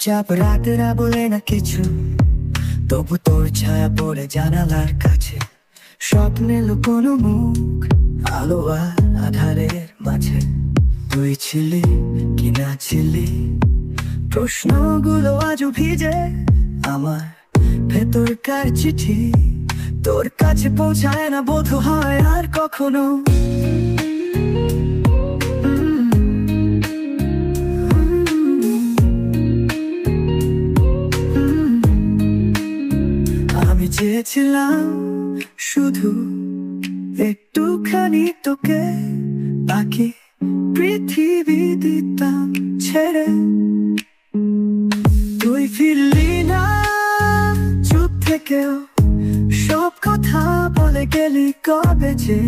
চুপচাপ রাতেরা বলে না কিছু, তবু তোর ছায়া পড়ে জানালার কাছে। স্বপ্নে লুকোনো মুখ, আলো আর আধারের মাঝে। তুই ছিলি কি না ছিলি, প্রশ্নগুলো আজও ভিজে আমার ভেতরকার চিঠি। তোর কাছে পৌঁছায় না বোধ হয় আর কখনো। আমি চেয়েছিলাম শুধু একটুখানি তোকে, বাকি পৃথিবী দিতাম ছেড়ে। তুই ফিরলি না চুপ থেকেও, সব কথা বলে গেলি কবে যে।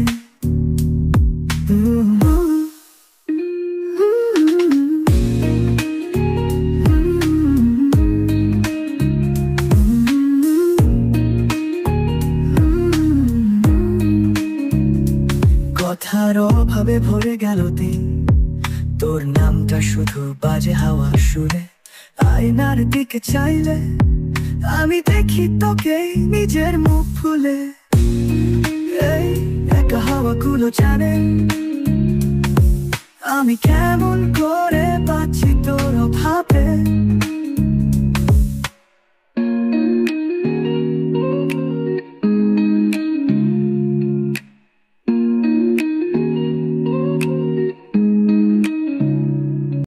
কথার অভাবে ভরে গেল দিন, তোর নামটা শুধু বাজে হাওয়ার সুরে। আয়নার দিকে চাইলে আমি দেখি তোকে নিজের মুখ ফুলে। এই একা হাওয়াগুলো জানে আমি কেমন করে বাঁচি তোর